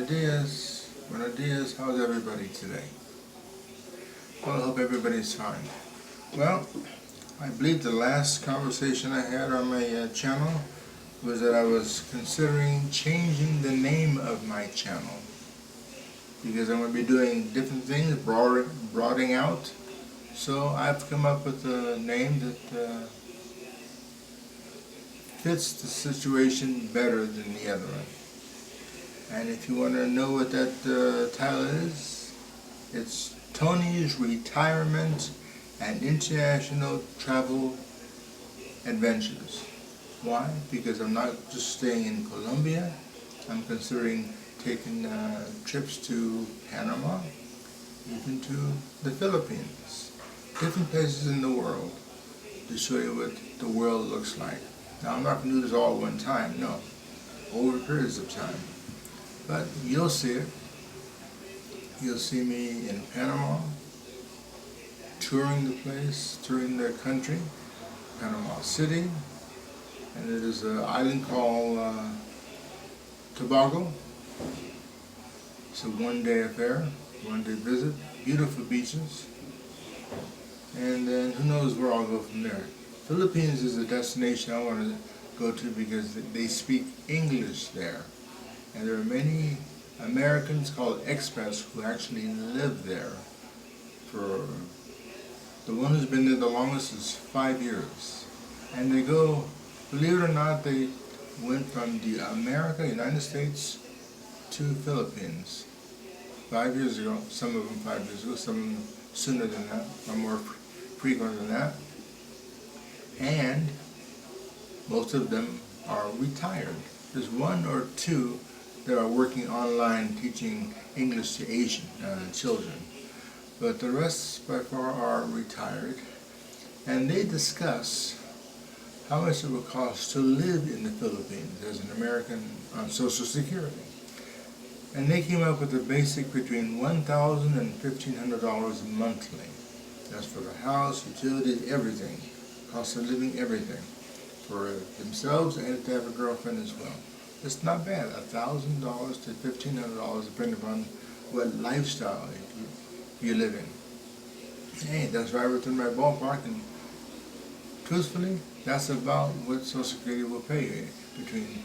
Buenos dias, how's everybody today? Well, I hope everybody's fine. Well, I believe the last conversation I had on my channel was that I was considering changing the name of my channel because I'm going to be doing different things, broadening out. So I've come up with a name that fits the situation better than the other one. And if you want to know what that title is, it's Tony's Retirement and International Travel Adventures. Why? Because I'm not just staying in Colombia. I'm considering taking trips to Panama, even to the Philippines, different places in the world to show you what the world looks like. Now, I'm not going to do this all at one time, no, over periods of time. But you'll see it. You'll see me in Panama, touring the place, touring the country, Panama City, and it is an island called Tobago. It's a one-day affair, one-day visit, beautiful beaches, and then who knows where I'll go from there. Philippines is a destination I want to go to because they speak English there. And there are many Americans called expats who actually live there. For the one who's been there the longest is 5 years. And they go, believe it or not, they went from the United States to Philippines 5 years ago. Some of them 5 years ago, some of them sooner than that, or more frequent than that. And most of them are retired. There's one or two that are working online teaching English to Asian children. But the rest by far are retired. And they discuss how much it would cost to live in the Philippines as an American on Social Security. And they came up with a basic between $1,000 and $1,500 monthly. That's for the house, utilities, everything. Cost of living, everything. For themselves and if they have a girlfriend as well. It's not bad, $1,000 to $1,500 depending upon what lifestyle you live in. Hey, that's right within my ballpark, and truthfully, that's about what Social Security will pay you, between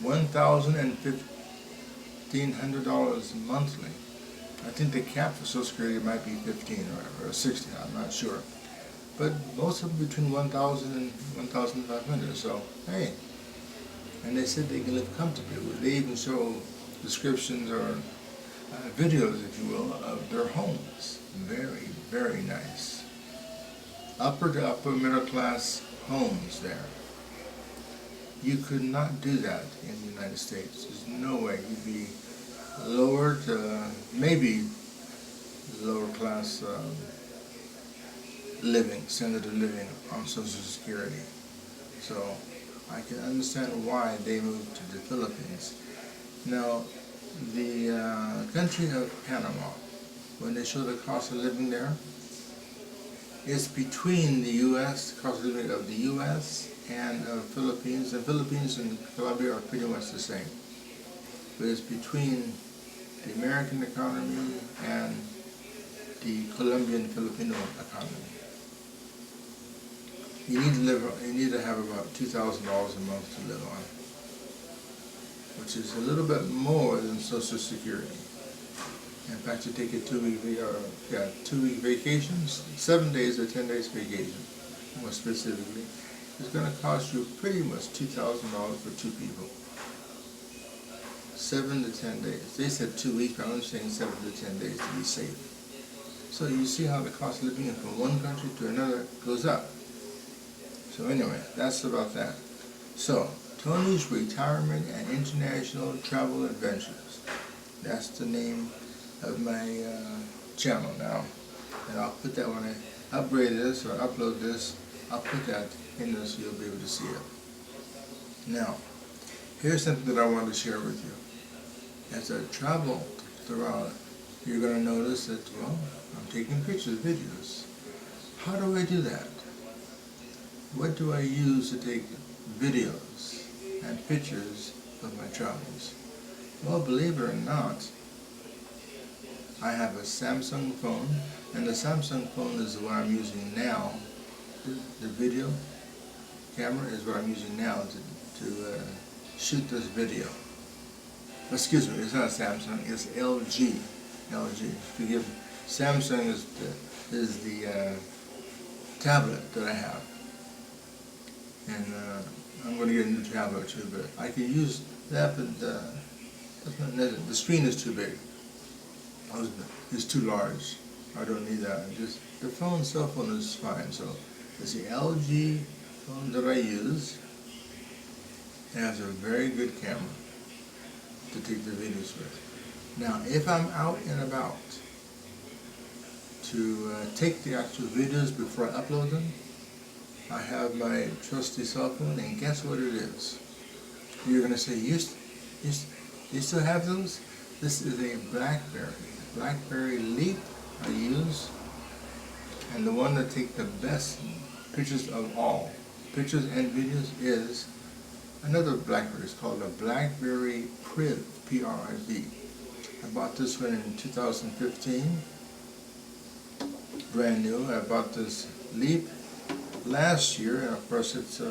$1,000 and $1,500 monthly. I think the cap for Social Security might be $15 or $16, I'm not sure. But most of them between $1,000 and $1,500, so hey. And they said they can live comfortably. They even show descriptions or videos, if you will, of their homes. Very, very nice. Upper to upper middle class homes there. You could not do that in the United States. There's no way. You'd be lower to maybe lower class living, standard of living on Social Security. So I can understand why they moved to the Philippines. Now, the country of Panama, when they show the cost of living there, it's between the U.S., the cost of living of the U.S. and Philippines. The Philippines and Colombia are pretty much the same. But it's between the American economy and the Colombian-Filipino economy. You need to have about $2,000 a month to live on, which is a little bit more than Social Security. In fact, you take a 2-week vacation, 7 days or 10 days vacation, more specifically, it's going to cost you pretty much $2,000 for two people. 7 to 10 days. They said 2 weeks, but I'm saying 7 to 10 days to be safe. So you see how the cost of living from one country to another goes up. So anyway, that's about that. So, Tony's Retirement and International Travel Adventures. That's the name of my channel now. And I'll put that when I upgrade this or upload this, I'll put that in there so you'll be able to see it. Now, here's something that I want to share with you. As I travel throughout, you're going to notice that, well, I'm taking pictures, videos. How do I do that? What do I use to take videos and pictures of my travels? Well, believe it or not, I have a Samsung phone, and the Samsung phone is the one I'm using now. The video camera is what I'm using now to shoot this video. Excuse me, it's not Samsung, it's LG. LG. Forgive me. Samsung is the tablet that I have. And I'm going to get a new tablet too, but I can use that, but that's not necessary. The screen is too big. It's too large. I don't need that. Just the cell phone is fine. So it's the LG phone that I use. It has a very good camera to take the videos with. Now, if I'm out and about to take the actual videos before I upload them, I have my trusty cell phone, and guess what it is? You're going to say, you still have those? This is a BlackBerry Leap I use, and the one that takes the best pictures of all, pictures and videos, is another BlackBerry. It's called a BlackBerry Priv, P-R-I-V. I bought this one in 2015, brand new. I bought this Leap last year, and of course it's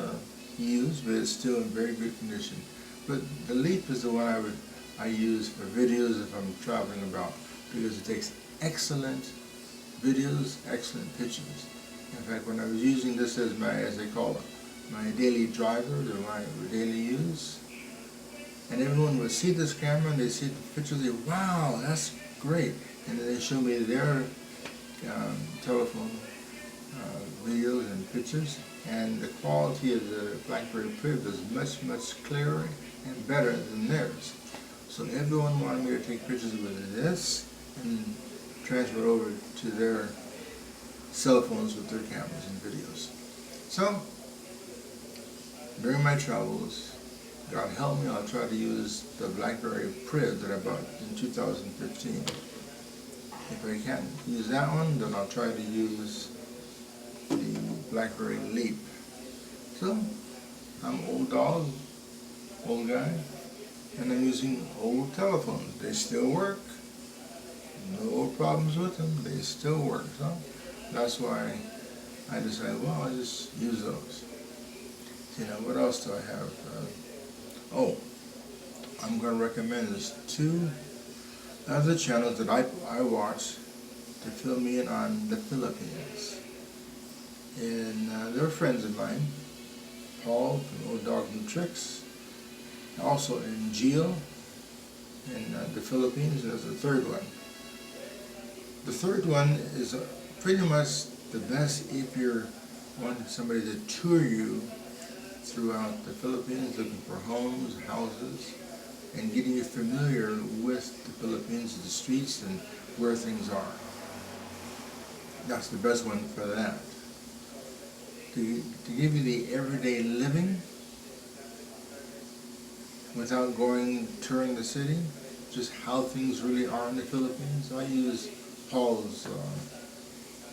used, but it's still in very good condition. But the Leap is the one I use for videos if I'm traveling about, because it takes excellent videos, excellent pictures. In fact, when I was using this as they call it, my daily driver, the one I daily use, and everyone would see this camera and they see the pictures, they say, wow, that's great. And then they show me their telephone videos and pictures, and the quality of the BlackBerry Priv is much, much clearer and better than theirs. So everyone wanted me to take pictures with this and transfer over to their cell phones with their cameras and videos. So during my travels, God help me, I'll try to use the BlackBerry Priv that I bought in 2015. If I can't use that one, then I'll try to use the BlackBerry Leap. So I'm old dog, old guy, and I'm using old telephones. They still work. No problems with them. They still work. So that's why I decided, well, I'll just use those. You know, what else do I have? I'm going to recommend this two other channels that I watch to fill me in on the Philippines. And they're friends of mine. Paul from Old Dog New Tricks. Also in Gio in the Philippines. There's a third one. The third one is pretty much the best if you're wanting somebody to tour you throughout the Philippines, looking for homes, houses, and getting you familiar with the Philippines, the streets, and where things are. That's the best one for that. To give you the everyday living without touring the city, just how things really are in the Philippines, I use Paul's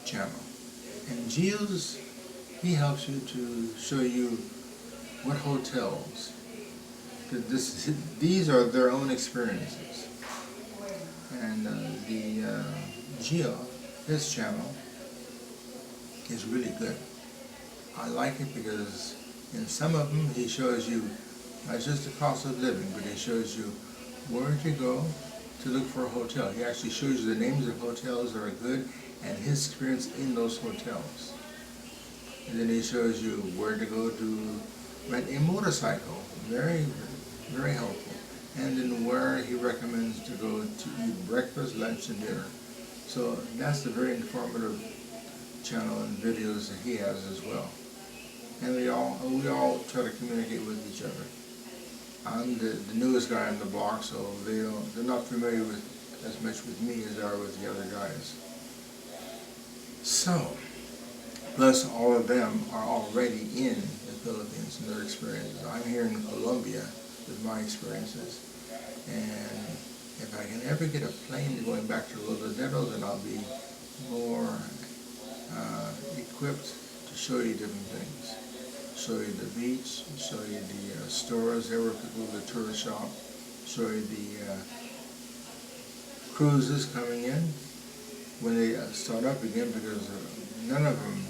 channel. And Gio's, he helps you to show you what hotels. These are their own experiences. And Gio, his channel, is really good. I like it because in some of them he shows you not just the cost of living, but he shows you where to go to look for a hotel. He actually shows you the names of hotels that are good and his experience in those hotels. And then he shows you where to go to rent a motorcycle. Very, very helpful. And then where he recommends to go to eat breakfast, lunch, and dinner. So that's a very informative channel and videos that he has as well. And we all try to communicate with each other. I'm the newest guy on the block, so they're not familiar with as much with me as they are with the other guys. So, plus all of them are already in the Philippines and their experiences. I'm here in Colombia with my experiences, and if I can ever get a plane going back to Los Dedos, then I'll be more equipped to show you different things. Show you the beach, show you the stores, everywhere people go to the tourist shop, cruises coming in when they start up again, because none of them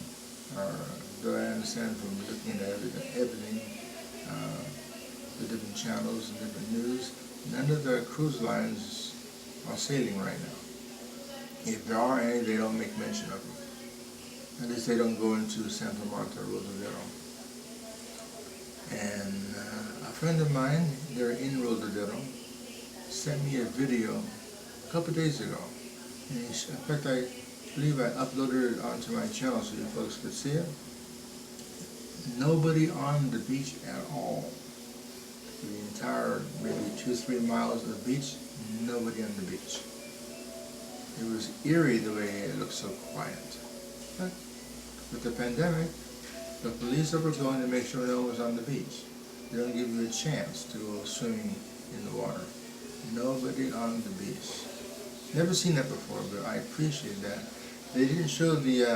are, though I understand from looking at everything, the different channels and different news, none of the cruise lines are sailing right now. If there are any, they don't make mention of them. At least they don't go into Santa Marta or Rodadero. And a friend of mine, they're in Rodadero, sent me a video a couple of days ago. And in fact, I believe I uploaded it onto my channel so you folks could see it. Nobody on the beach at all. The entire maybe 2-3 miles of the beach, nobody on the beach. It was eerie the way it looked so quiet. But with the pandemic, the police are patrolling to make sure no one was on the beach. They don't give you a chance to go swimming in the water. Nobody on the beach. Never seen that before, but I appreciate that. They didn't show the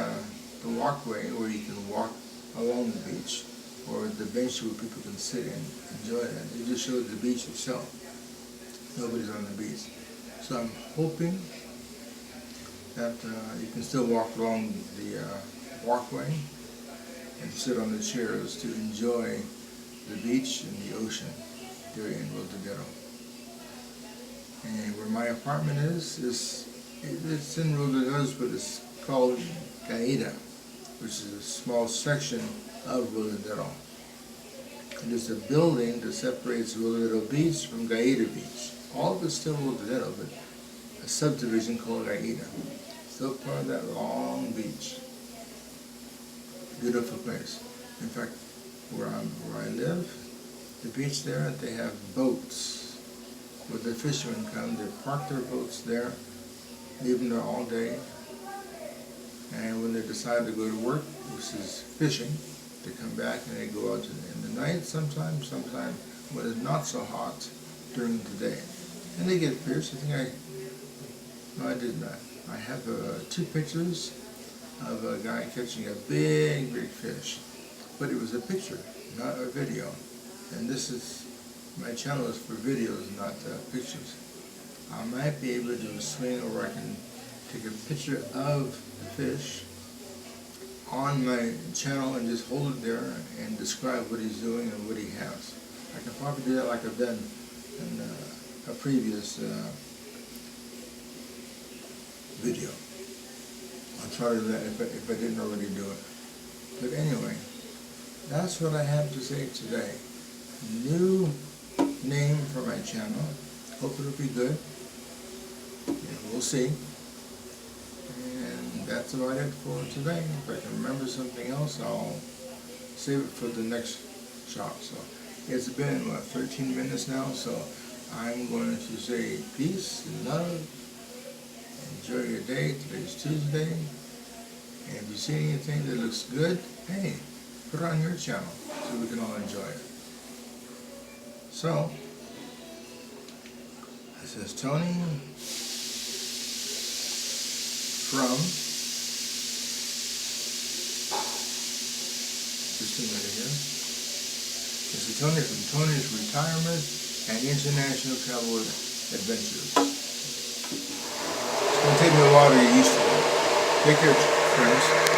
walkway where you can walk along the beach, or the bench where people can sit and enjoy that. They just showed the beach itself. Nobody's on the beach. So I'm hoping that you can still walk along the walkway and sit on the chairs to enjoy the beach and the ocean there in Rodadero. And where my apartment is it's in Rodadero, but it's called Gaeta, which is a small section of Rodadero. And it's a building that separates Rodadero Beach from Gaeta Beach. All of it's still Rodadero, but a subdivision called Gaeta. Still part of that long beach. Beautiful place. In fact, where I live, the beach there, they have boats where the fishermen come. They park their boats there, leave them there all day, and when they decide to go to work, which is fishing, they come back and they go out in the night sometimes when it's not so hot during the day. And they get fish. No, I did not. I have 2 pictures of a guy catching a big fish. But it was a picture, not a video. And my channel is for videos, not pictures. I might be able to do a swing, or I can take a picture of the fish on my channel and just hold it there and describe what he's doing and what he has. I can probably do that like I've done in a previous video. I'll try to do that if I didn't already do it. But anyway, that's what I have to say today. New name for my channel. Hope it'll be good. Yeah, we'll see. And that's about it for today. If I can remember something else, I'll save it for the next shot. So it's been 13 minutes now, so I'm going to say peace and love. Enjoy your day. Today's Tuesday. And if you see anything that looks good, hey, put it on your channel so we can all enjoy it. So, this is Tony from, just a minute here. This is Tony from Tony's Retirement and International Travel Adventures. It's going to take me a while to get used to it. Take care, friends.